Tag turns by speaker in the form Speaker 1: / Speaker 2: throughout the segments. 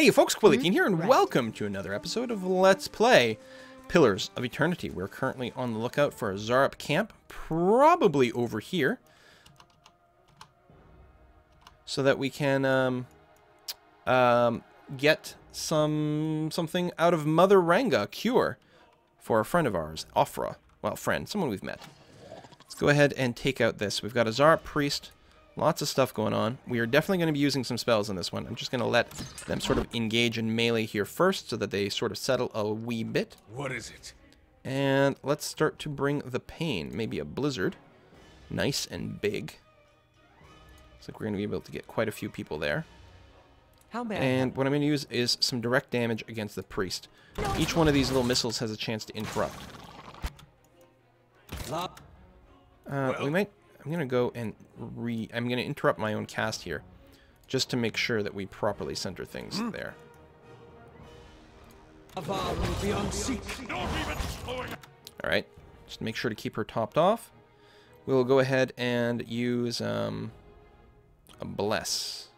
Speaker 1: Hey folks, Quilliteen here, and welcome to another episode of Let's Play Pillars of Eternity. We're currently on the lookout for a Zarup camp, probably over here, so that we can get something out of Mother Ranga, a cure for a friend of ours, Offra. Well, friend, someone we've met. Let's go ahead and take out this. We've got a Zarup priest. Lots of stuff going on. We are definitely going to be using some spells in this one. I'm just going to let them sort of engage in melee here first so that they sort of settle a wee bit.
Speaker 2: What is it?
Speaker 1: And let's start to bring the pain. Maybe a blizzard. Nice and big. Looks like we're going to be able to get quite a few people there.
Speaker 3: How bad?
Speaker 1: And what I'm going to use is some direct damage against the priest. Each one of these little missiles has a chance to interrupt. I'm going to go and I'm going to interrupt my own cast here, just to make sure that we properly center things there. Alright, just make sure to keep her topped off. We'll go ahead and use a Bless.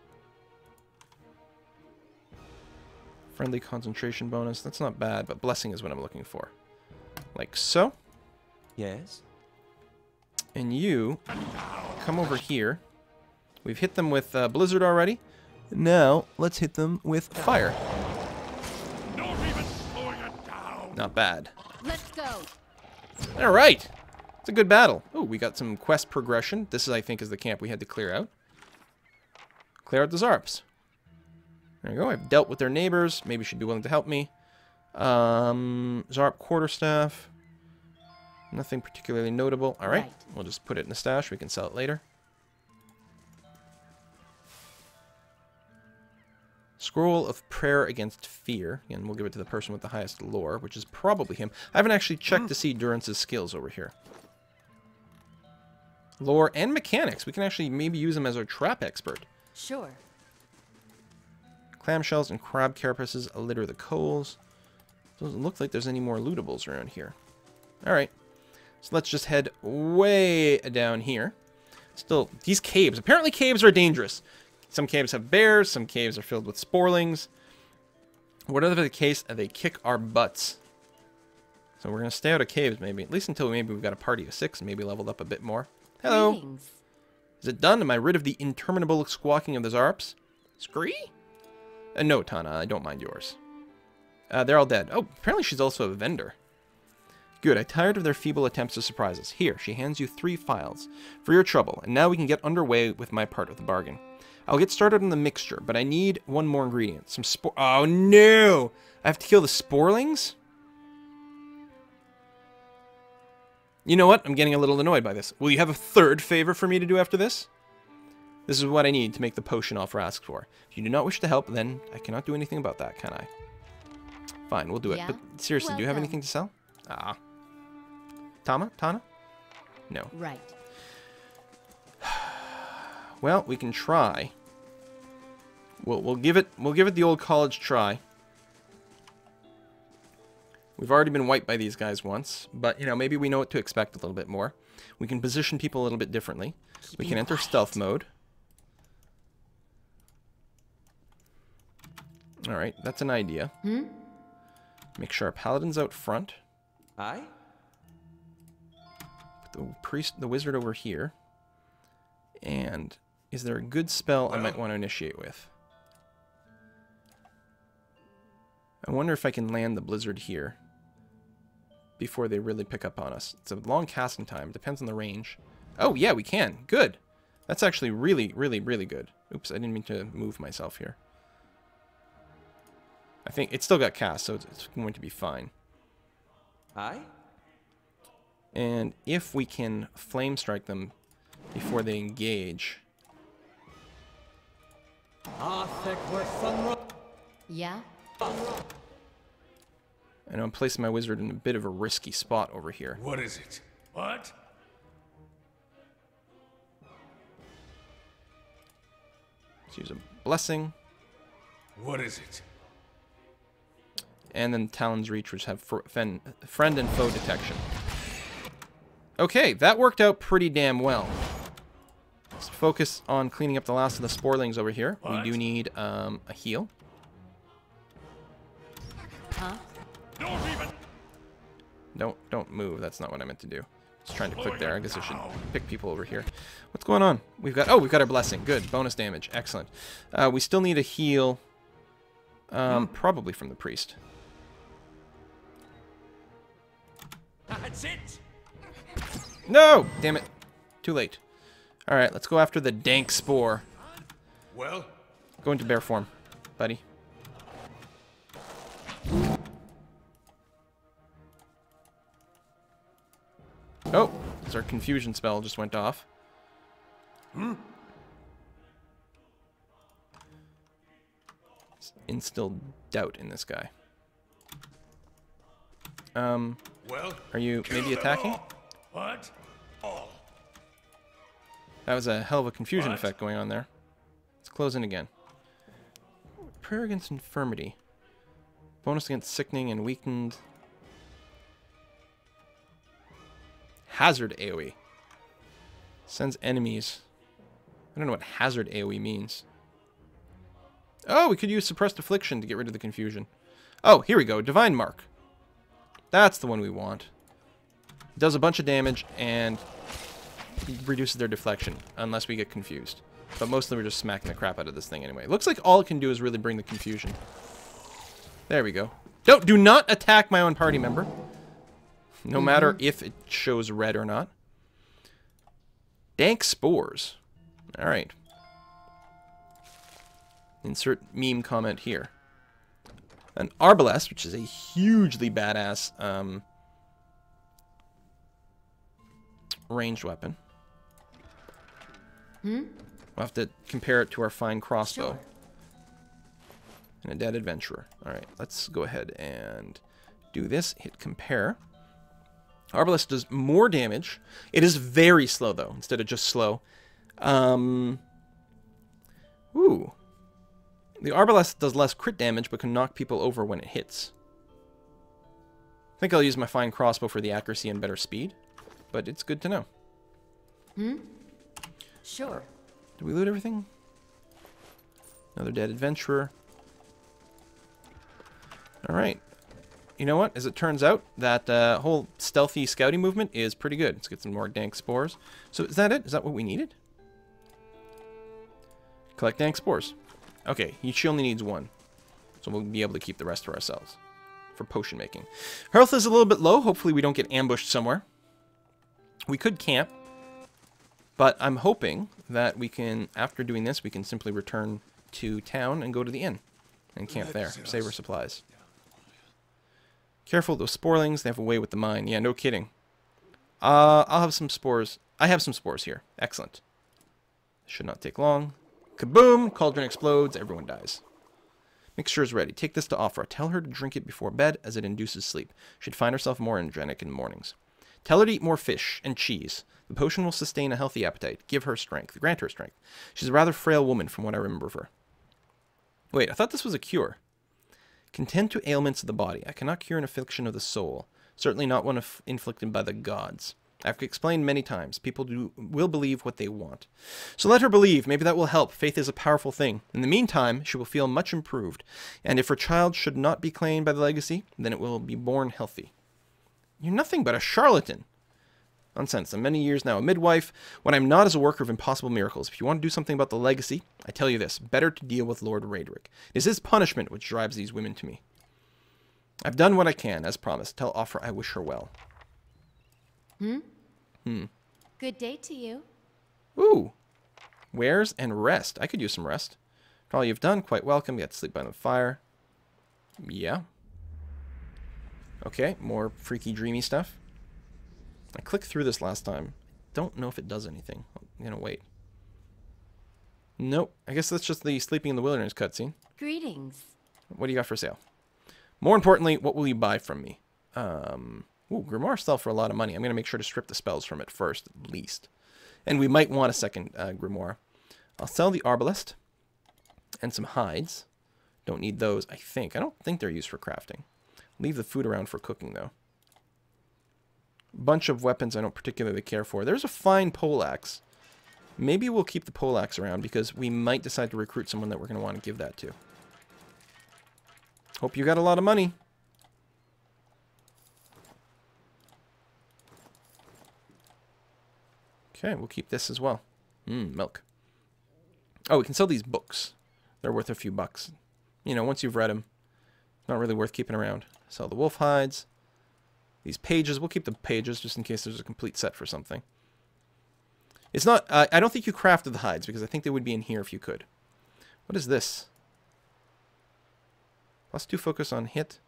Speaker 1: Friendly concentration bonus, that's not bad, but Blessing is what I'm looking for. Like so.
Speaker 3: Yes?
Speaker 1: And you come over here. We've hit them with Blizzard already. Now, let's hit them with Fire. Not bad.
Speaker 4: Let's go.
Speaker 1: All right. It's a good battle. Oh, we got some quest progression. This, I think, is the camp we had to clear out. Clear out the Zarups. There you go. I've dealt with their neighbors. Maybe she'd be willing to help me. Zarup quarterstaff. Nothing particularly notable. All right. We'll just put it in the stash. We can sell it later. Scroll of Prayer Against Fear. Again, we'll give it to the person with the highest lore, which is probably him. I haven't actually checked to see Durance's skills over here. Lore and mechanics. We can actually maybe use him as our trap expert.
Speaker 4: Sure.
Speaker 1: Clamshells and crab carapaces litter the coals. Doesn't look like there's any more lootables around here. All right. So let's just head way down here. Still, these caves. Apparently caves are dangerous. Some caves have bears. Some caves are filled with sporlings. Whatever the case, they kick our butts. So we're going to stay out of caves maybe. At least until maybe we've got a party of 6 and maybe leveled up a bit more. Hello.
Speaker 4: Greetings.
Speaker 1: Is it done? Am I rid of the interminable squawking of the Zarups? Scree? No, Tana. I don't mind yours. They're all dead. Oh, apparently she's also a vendor. Good, I tired of their feeble attempts to surprise us. Here, she hands you 3 files for your trouble, and now we can get underway with my part of the bargain. I'll get started on the mixture, but I need one more ingredient. Some Oh no! I have to kill the sporlings? You know what? I'm getting a little annoyed by this. Will you have a 3rd favor for me to do after this? This is what I need to make the potion Offra asks for. If you do not wish to help, then I cannot do anything about that, can I? Fine, we'll do it.
Speaker 4: Yeah?
Speaker 1: But seriously, do you have
Speaker 4: Welcome.
Speaker 1: anything to sell? Ah. Tana? No.
Speaker 4: Right.
Speaker 1: Well, we can try. We'll give it the old college try. We've already been wiped by these guys once, but you know, maybe we know what to expect a little bit more. We can position people a little bit differently. We can enter stealth mode. All right, that's an idea. Make sure our paladin's out front.
Speaker 3: Aye?
Speaker 1: Put the wizard over here. And is there a good spell I might want to initiate with? I wonder if I can land the blizzard here before they really pick up on us. It's a long casting time. Depends on the range. Oh, yeah, we can. Good. That's actually really, really, really good. Oops, I didn't mean to move myself here. I think it's still got cast, so it's going to be fine.
Speaker 3: Aye?
Speaker 1: And if we can flame strike them before they engage.
Speaker 4: Yeah?
Speaker 1: And I'm placing my wizard in a bit of a risky spot over here.
Speaker 2: What is it? What?
Speaker 1: Let's use a blessing.
Speaker 2: What is it?
Speaker 1: And then Talon's Reach, which have friend and foe detection. Okay, that worked out pretty damn well. Let's focus on cleaning up the last of the sporlings over here. We do need a heal.
Speaker 4: Huh?
Speaker 1: Don't move. That's not what I meant to do. Just trying to click there. I guess I should pick people over here. What's going on? We've got our blessing. Good. Bonus damage. Excellent. We still need a heal. Probably from the priest.
Speaker 2: That's it.
Speaker 1: No! Damn it. Too late. Alright, let's go after the dank spore.
Speaker 2: Well,
Speaker 1: Go into bear form, buddy. Oh, our confusion spell just went off. Instilled doubt in this guy.
Speaker 2: well.
Speaker 1: Are you maybe attacking?
Speaker 2: What? All.
Speaker 1: That was a hell of a confusion
Speaker 2: What?
Speaker 1: effect going on there. Let's close in again. Prayer against infirmity. Bonus against sickening and weakened. Hazard AoE. Sends enemies. I don't know what hazard AoE means. Oh, we could use suppressed affliction to get rid of the confusion. Oh, here we go. Divine Mark. That's the one we want. Does a bunch of damage and reduces their deflection, unless we get confused. But mostly we're just smacking the crap out of this thing anyway. Looks like all it can do is really bring the confusion. There we go. Do not attack my own party member. No matter if it shows red or not. Dank spores. Alright. Insert meme comment here. An arbalest, which is a hugely badass ranged weapon. We'll have to compare it to our fine crossbow.
Speaker 4: Sure.
Speaker 1: And a dead adventurer. Alright, let's go ahead and do this. Hit compare. Arbalest does more damage. It is very slow, though, instead of just slow. Ooh. The Arbalest does less crit damage, but can knock people over when it hits. I think I'll use my fine crossbow for the accuracy and better speed, but it's good to know.
Speaker 4: Sure.
Speaker 1: Did we loot everything? Another dead adventurer. Alright. You know what? As it turns out, that whole stealthy scouting movement is pretty good. Let's get some more dank spores. So is that it? Is that what we needed? Collect dank spores. Okay, she only needs one. So we'll be able to keep the rest for ourselves. For potion making. Health is a little bit low. Hopefully we don't get ambushed somewhere. We could camp. But I'm hoping that we can, after doing this, we can simply return to town and go to the inn. And camp there. Save our supplies. Careful, those sporelings, they have a way with the mine. Yeah, no kidding. I'll have some spores. I have some spores here. Excellent. Should not take long. Kaboom! Cauldron explodes. Everyone dies. Mixture is ready. Take this to Afra. Tell her to drink it before bed, as it induces sleep. She'd find herself more energetic in the mornings. Tell her to eat more fish and cheese. The potion will sustain a healthy appetite. Give her strength. Grant her strength. She's a rather frail woman from what I remember of her. Wait, I thought this was a cure. Contend to ailments of the body. I cannot cure an affliction of the soul. Certainly not one inflicted by the gods. I've explained many times. People will believe what they want. So let her believe. Maybe that will help. Faith is a powerful thing. In the meantime, she will feel much improved. And if her child should not be claimed by the legacy, then it will be born healthy. You're nothing but a charlatan. Nonsense. I'm many years now a midwife, when I'm not as a worker of impossible miracles. If you want to do something about the legacy, I tell you this. Better to deal with Lord Raedric. It is his punishment which drives these women to me. I've done what I can, as promised. Tell Afra I wish her well.
Speaker 4: Good day to you.
Speaker 1: Ooh. Wares and rest. I could use some rest. For all you've done, quite welcome. Get to sleep by the fire. Yeah. Okay, more freaky, dreamy stuff. I clicked through this last time. Don't know if it does anything. I'm gonna wait. Nope. I guess that's just the Sleeping in the Wilderness cutscene.
Speaker 4: Greetings.
Speaker 1: What do you got for sale? More importantly, what will you buy from me? Ooh, Grimoire sell for a lot of money. I'm going to make sure to strip the spells from it first, at least. And we might want a second Grimoire. I'll sell the Arbalest and some hides. Don't need those, I think. I don't think they're used for crafting. Leave the food around for cooking, though. Bunch of weapons I don't particularly care for. There's a fine poleaxe. Maybe we'll keep the poleaxe around because we might decide to recruit someone that we're going to want to give that to. Hope you got a lot of money. Okay, we'll keep this as well. Milk. Oh, we can sell these books. They're worth a few bucks. You know, once you've read them, it's not really worth keeping around. Sell the wolf hides. These pages, we'll keep the pages just in case there's a complete set for something. It's not, I don't think you crafted the hides because I think they would be in here if you could. What is this? +2 focus on hit.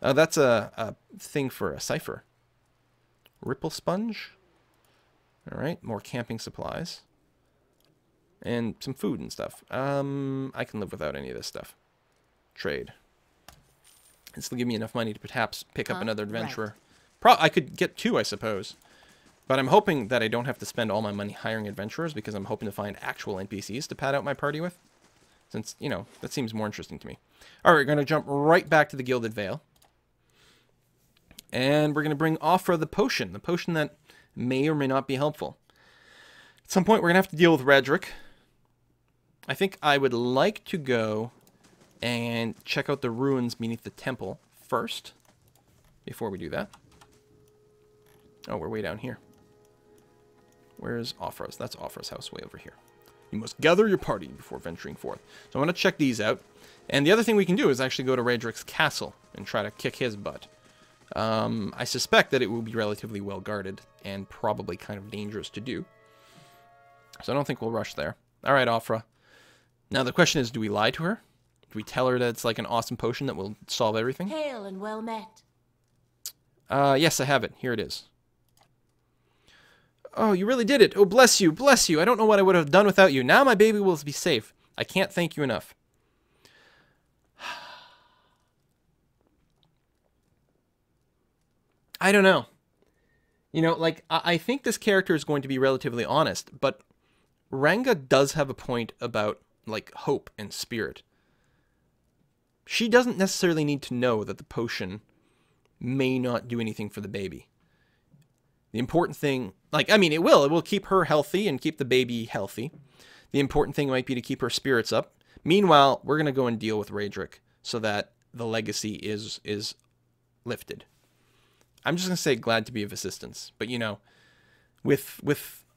Speaker 1: That's a thing for a cipher. Ripple sponge. Alright, more camping supplies. And some food and stuff. I can live without any of this stuff. Trade. This will give me enough money to perhaps pick up another adventurer. Right. I could get 2, I suppose. But I'm hoping that I don't have to spend all my money hiring adventurers because I'm hoping to find actual NPCs to pad out my party with. Since, you know, that seems more interesting to me. Alright, we're going to jump right back to the Gilded Vale. And we're going to bring Offra the potion that may or may not be helpful. At some point, we're going to have to deal with Redrick. I think I would like to go and check out the ruins beneath the temple first, before we do that. Oh, we're way down here. Where's Offra's? That's Offra's house way over here. You must gather your party before venturing forth. So I'm going to check these out. And the other thing we can do is actually go to Redrick's castle and try to kick his butt. I suspect that it will be relatively well guarded and probably kind of dangerous to do. So I don't think we'll rush there. Alright, Offra. Now the question is, do we lie to her? Do we tell her that it's like an awesome potion that will solve everything?
Speaker 4: Hail and well met.
Speaker 1: Yes, I have it. Here it is. Oh, you really did it. Oh, bless you, bless you. I don't know what I would have done without you. Now my baby will be safe. I can't thank you enough. I don't know. You know, like, I think this character is going to be relatively honest, but Ranga does have a point about, like, hope and spirit. She doesn't necessarily need to know that the potion may not do anything for the baby. The important thing, like, I mean, it will keep her healthy and keep the baby healthy. The important thing might be to keep her spirits up. Meanwhile, we're going to go and deal with Redrick so that the legacy is lifted. I'm just going to say glad to be of assistance, but you know, with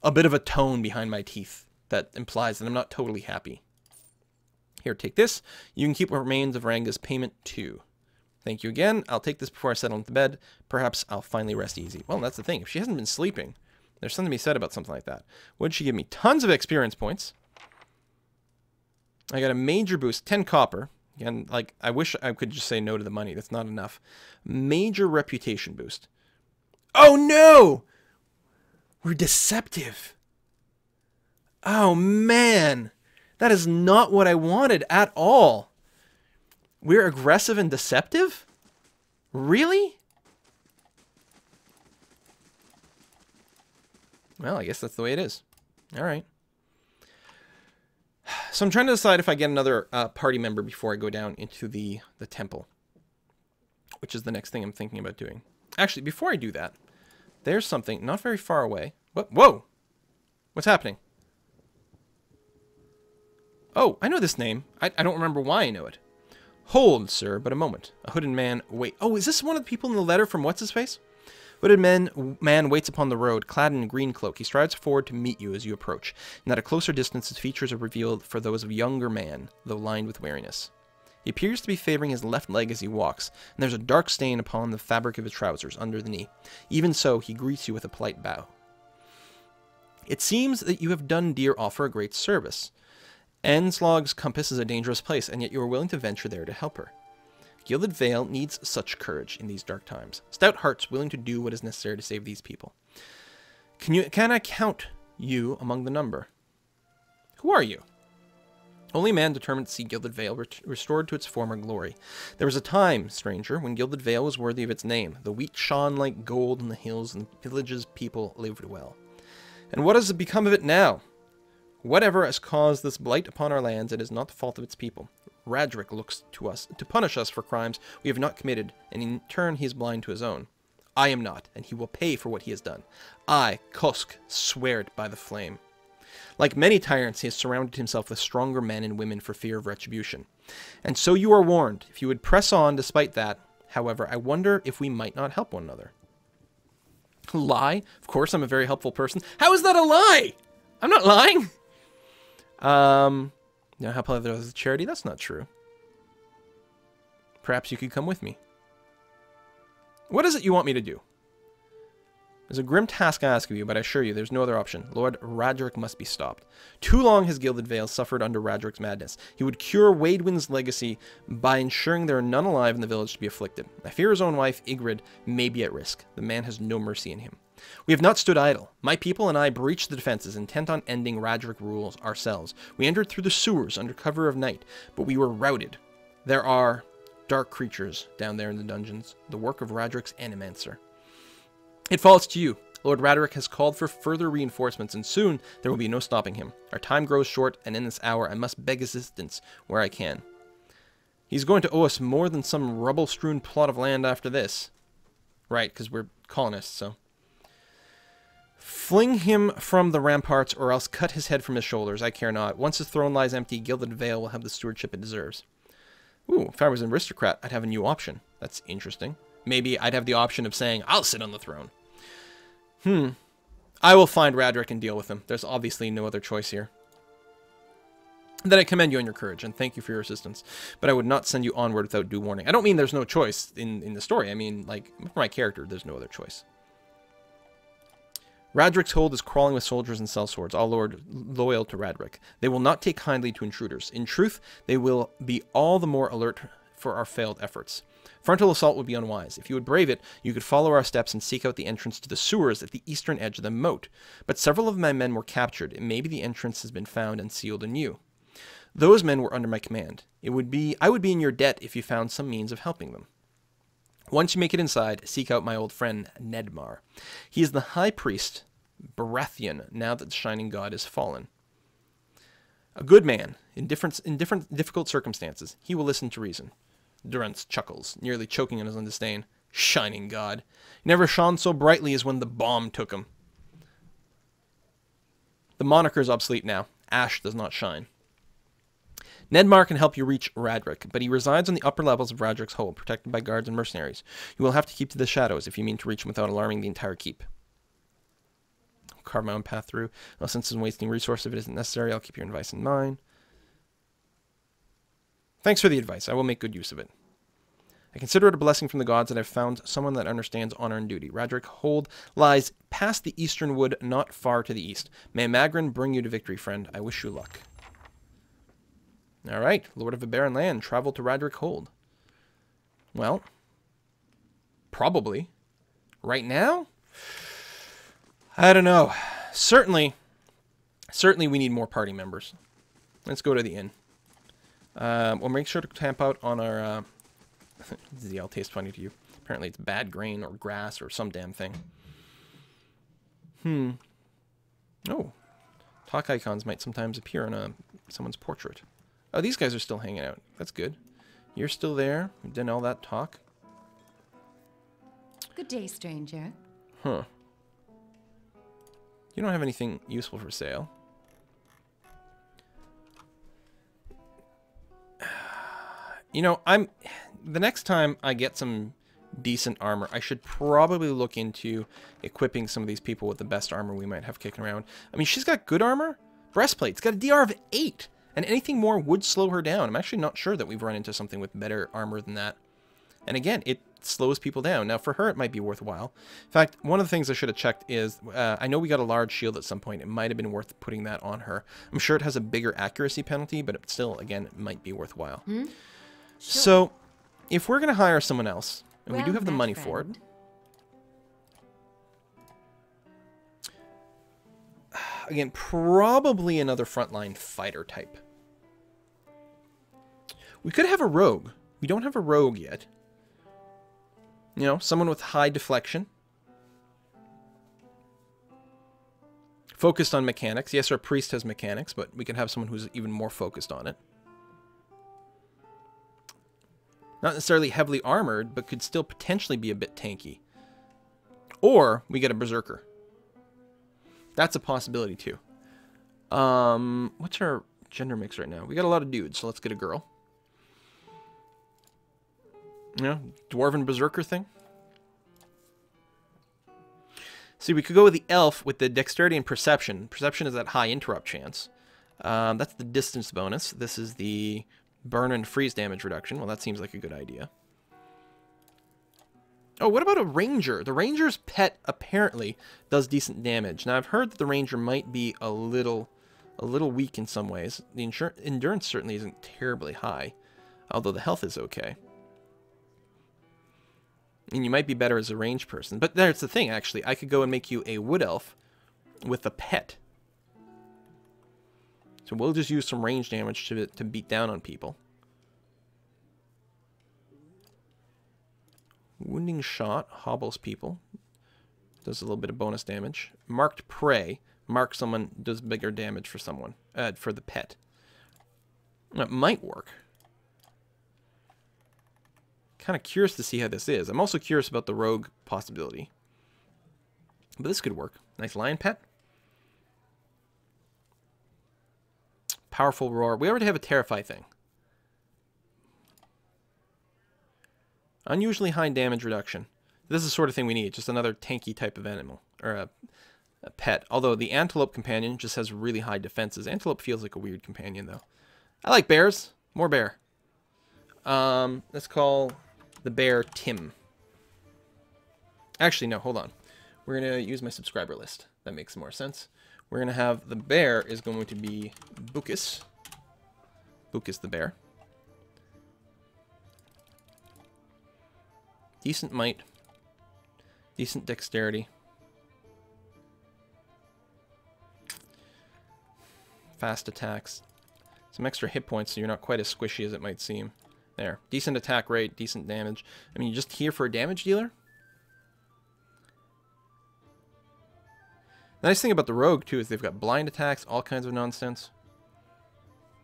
Speaker 1: a bit of a tone behind my teeth that implies that I'm not totally happy. Here, take this. You can keep what remains of Ranga's payment too. Thank you again. I'll take this before I settle into bed. Perhaps I'll finally rest easy. Well, that's the thing. If she hasn't been sleeping, there's something to be said about something like that. Would she give me tons of experience points? I got a major boost, 10 copper. Again, like, I wish I could just say no to the money. That's not enough. Major reputation boost. Oh, no! We're deceptive. Oh, man. That is not what I wanted at all. We're aggressive and deceptive? Really? Well, I guess that's the way it is. All right. So I'm trying to decide if I get another party member before I go down into the temple, which is the next thing I'm thinking about doing. Actually, before I do that, there's something not very far away. Whoa! What's happening? Oh, I know this name. I don't remember why I know it. Hold, sir, but a moment. A hooded man wait. Oh, is this one of the people in the letter from What's-His-Face? Hooded man waits upon the road, clad in a green cloak. He strides forward to meet you as you approach, and at a closer distance his features are revealed for those of a younger man, though lined with weariness. He appears to be favoring his left leg as he walks, and there's a dark stain upon the fabric of his trousers, under the knee. Even so, he greets you with a polite bow. It seems that you have done dear Offra a great service. Enslog's compass is a dangerous place, and yet you are willing to venture there to help her. Gilded Vale needs such courage in these dark times. Stout hearts willing to do what is necessary to save these people. Can I count you among the number? Who are you? Only man determined to see Gilded Vale restored to its former glory. There was a time, stranger, when Gilded Vale was worthy of its name. The wheat shone like gold in the hills, and the village's people lived well. And what has become of it now? Whatever has caused this blight upon our lands, it is not the fault of its people. Radrick looks to us to punish us for crimes we have not committed, and in turn he is blind to his own. I am not, and he will pay for what he has done. I, Kosk, swear it by the flame. Like many tyrants, he has surrounded himself with stronger men and women for fear of retribution. And so you are warned. If you would press on despite that, however, I wonder if we might not help one another. Lie? Of course, I'm a very helpful person. How is that a lie? I'm not lying. Now help others as a charity? That's not true. Perhaps you could come with me. What is it you want me to do? There's a grim task I ask of you, but I assure you there's no other option. Lord Radric must be stopped. Too long has Gilded Vale suffered under Radric's madness. He would cure Waidwin's legacy by ensuring there are none alive in the village to be afflicted. I fear his own wife, Ygritte, may be at risk. The man has no mercy in him. We have not stood idle. My people and I breached the defenses, intent on ending Radric rules ourselves. We entered through the sewers under cover of night, but we were routed. There are dark creatures down there in the dungeons, the work of Radric's Animancer. It falls to you. Lord Radric has called for further reinforcements, and soon there will be no stopping him. Our time grows short, and in this hour I must beg assistance where I can. He's going to owe us more than some rubble-strewn plot of land after this. Right, because we're colonists, so. Fling him from the ramparts, or else cut his head from his shoulders. I care not. Once his throne lies empty, Gilded Vale will have the stewardship it deserves. Ooh, if I was an aristocrat, I'd have a new option. That's interesting. Maybe I'd have the option of saying, I'll sit on the throne. I will find Radric and deal with him. There's obviously no other choice here. Then I commend you on your courage, and thank you for your assistance. But I would not send you onward without due warning. I don't mean there's no choice in the story. I mean, like, for my character, there's no other choice. Radric's hold is crawling with soldiers and sellswords, all loyal to Radric. They will not take kindly to intruders. In truth, they will be all the more alert for our failed efforts. Frontal assault would be unwise. If you would brave it, you could follow our steps and seek out the entrance to the sewers at the eastern edge of the moat. But several of my men were captured, and maybe the entrance has been found and sealed anew. Those men were under my command. I would be in your debt if you found some means of helping them. Once you make it inside, seek out my old friend Nedmar. He is the high priest, Baratheon, now that the Shining God is fallen. A good man, in difficult circumstances. He will listen to reason. Durance chuckles, nearly choking on his own disdain. Shining God. He never shone so brightly as when the bomb took him. The moniker is obsolete now. Ash does not shine. Nedmar can help you reach Radric, but he resides on the upper levels of Radric's hold, protected by guards and mercenaries. You will have to keep to the shadows if you mean to reach him without alarming the entire keep. I'll carve my own path through. Well, since it's wasting resources, if it isn't necessary, I'll keep your advice in mind. Thanks for the advice. I will make good use of it. I consider it a blessing from the gods that I've found someone that understands honor and duty. Radric hold lies past the eastern wood, not far to the east. May Magrin bring you to victory, friend. I wish you luck. All right, Lord of a barren land, travel to Radric hold. Well, probably. Right now? I don't know. Certainly we need more party members. Let's go to the inn. We'll make sure to camp out on our... ZL tastes funny to you. Apparently it's bad grain or grass or some damn thing. Oh. Talk icons might sometimes appear on someone's portrait. Oh, these guys are still hanging out. That's good. You're still there. We've done all that talk.
Speaker 4: Good day, stranger.
Speaker 1: Huh. You don't have anything useful for sale. You know, the next time I get some decent armor, I should probably look into equipping some of these people with the best armor we might have kicking around. I mean, she's got good armor. Breastplate's got a DR of 8. And anything more would slow her down. I'm actually not sure that we've run into something with better armor than that. And again, it slows people down. Now, for her, it might be worthwhile. In fact, one of the things I should have checked is, I know we got a large shield at some point. It might have been worth putting that on her. I'm sure it has a bigger accuracy penalty, but it still, again, it might be worthwhile.
Speaker 4: Sure.
Speaker 1: So, if we're going to hire someone else, and we do have the money for it, again, probably another frontline fighter type. We could have a rogue. We don't have a rogue yet. You know, someone with high deflection. Focused on mechanics. Yes, our priest has mechanics, but we could have someone who's even more focused on it. Not necessarily heavily armored, but could still potentially be a bit tanky. Or we get a berserker. That's a possibility too. What's our gender mix right now? We got a lot of dudes, so let's get a girl. You know, dwarven berserker thing. See, we could go with the elf with the dexterity and perception. Perception is that high interrupt chance. That's the distance bonus. This is the burn and freeze damage reduction. Well, that seems like a good idea. Oh, what about a ranger? The ranger's pet apparently does decent damage. Now, I've heard that the ranger might be a little weak in some ways. The endurance certainly isn't terribly high, although the health is okay. And you might be better as a ranged person. But there's the thing, actually. I could go and make you a wood elf with a pet. So we'll just use some range damage to beat down on people. Wounding shot hobbles people. Does a little bit of bonus damage. Marked prey. Mark someone, does bigger damage for someone. For the pet. That might work. Kind of curious to see how this is. I'm also curious about the rogue possibility. But this could work. Nice lion pet. Powerful roar. We already have a terrify thing. Unusually high damage reduction. This is the sort of thing we need. Just another tanky type of animal. Or a pet. Although the antelope companion just has really high defenses. Antelope feels like a weird companion though. I like bears. More bear. Let's call the bear Tim. Actually, no, hold on. We're going to use my subscriber list. That makes more sense. We're going to have the bear is going to be Bucus. Bucus the bear. Decent might. Decent dexterity. Fast attacks. Some extra hit points so you're not quite as squishy as it might seem. There. Decent attack rate, decent damage. I mean, you're just here for a damage dealer? The nice thing about the rogue, too, is they've got blind attacks, all kinds of nonsense.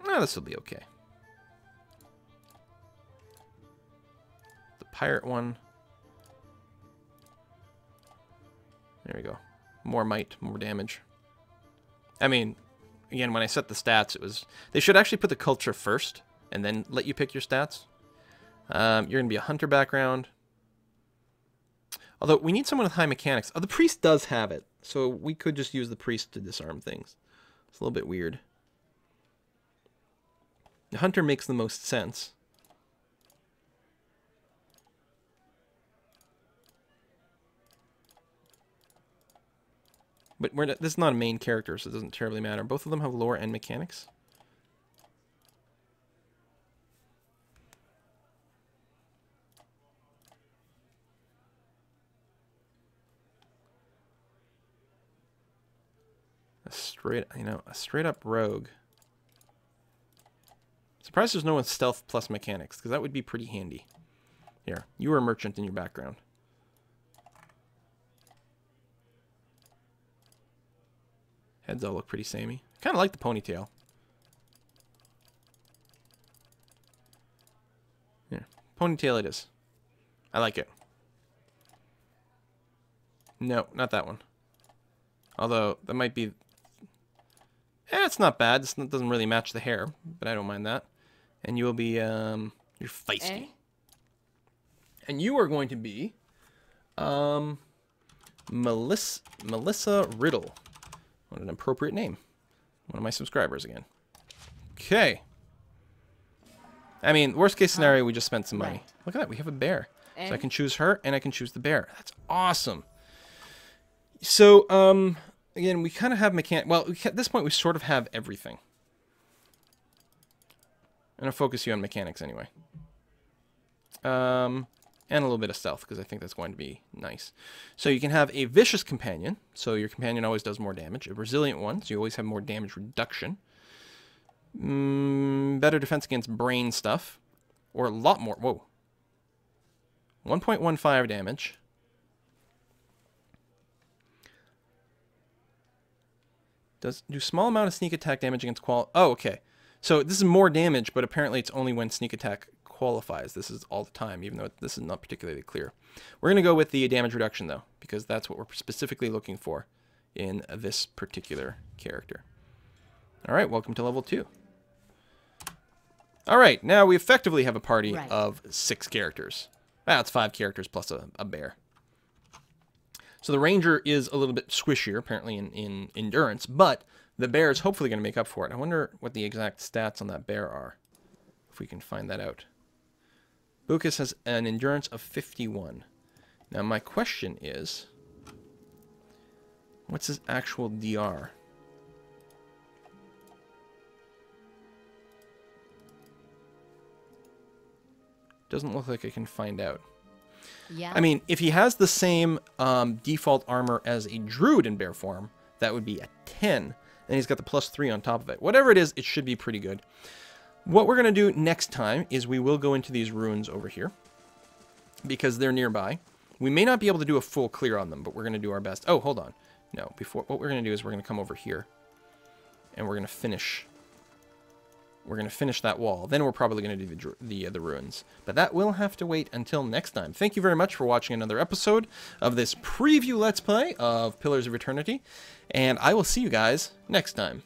Speaker 1: This will be okay. The pirate one. There we go. More might, more damage. I mean, again, when I set the stats, it was... They should actually put the culture first, and then let you pick your stats. You're going to be a hunter background. Although, we need someone with high mechanics. Oh, the priest does have it. So, we could just use the priest to disarm things. It's a little bit weird. The hunter makes the most sense. But this is not a main character, so it doesn't terribly matter. Both of them have lore and mechanics. A straight up rogue. Surprised there's no one stealth plus mechanics, because that would be pretty handy. Here, you were a merchant in your background. Heads all look pretty samey. Kind of like the ponytail. Here, ponytail it is. I like it. No, not that one. Although, that might be... it's not bad. This doesn't really match the hair, but I don't mind that. And you will be, you're feisty.
Speaker 4: Eh?
Speaker 1: And you are going to be, Melissa Riddle. What an appropriate name. One of my subscribers again. Okay. I mean, worst case scenario, we just spent some money.
Speaker 4: Right.
Speaker 1: Look at that, we have a bear.
Speaker 4: Eh?
Speaker 1: So I can choose her, and I can choose the bear. That's awesome. So, again, we kind of have well, at this point, we sort of have everything. I'm going to focus you on mechanics anyway. And a little bit of stealth, because I think that's going to be nice. So you can have a vicious companion. So your companion always does more damage. A resilient one, so you always have more damage reduction. Better defense against brain stuff. Or a lot more. Whoa. 1.15 damage. Do small amount of sneak attack damage against Oh, okay. So this is more damage, but apparently it's only when sneak attack qualifies. This is all the time, even though this is not particularly clear. We're going to go with the damage reduction, though, because that's what we're specifically looking for in this particular character. All right, welcome to level 2. All right, now we effectively have a party of 6 characters. Well, it's 5 characters plus a bear. So the ranger is a little bit squishier, apparently, in endurance, but the bear is hopefully going to make up for it. I wonder what the exact stats on that bear are, if we can find that out. Bucus has an endurance of 51. Now my question is, what's his actual DR? Doesn't look like I can find out.
Speaker 4: Yeah.
Speaker 1: I mean, if he has the same default armor as a druid in bear form, that would be a 10. And he's got the +3 on top of it. Whatever it is, it should be pretty good. What we're going to do next time is we will go into these ruins over here, because they're nearby. We may not be able to do a full clear on them, but we're going to do our best. Oh, hold on. No, what we're going to do is we're going to come over here, and we're going to finish. We're going to finish that wall. Then we're probably going to do the ruins. But that will have to wait until next time. Thank you very much for watching another episode of this preview Let's Play of Pillars of Eternity. And I will see you guys next time.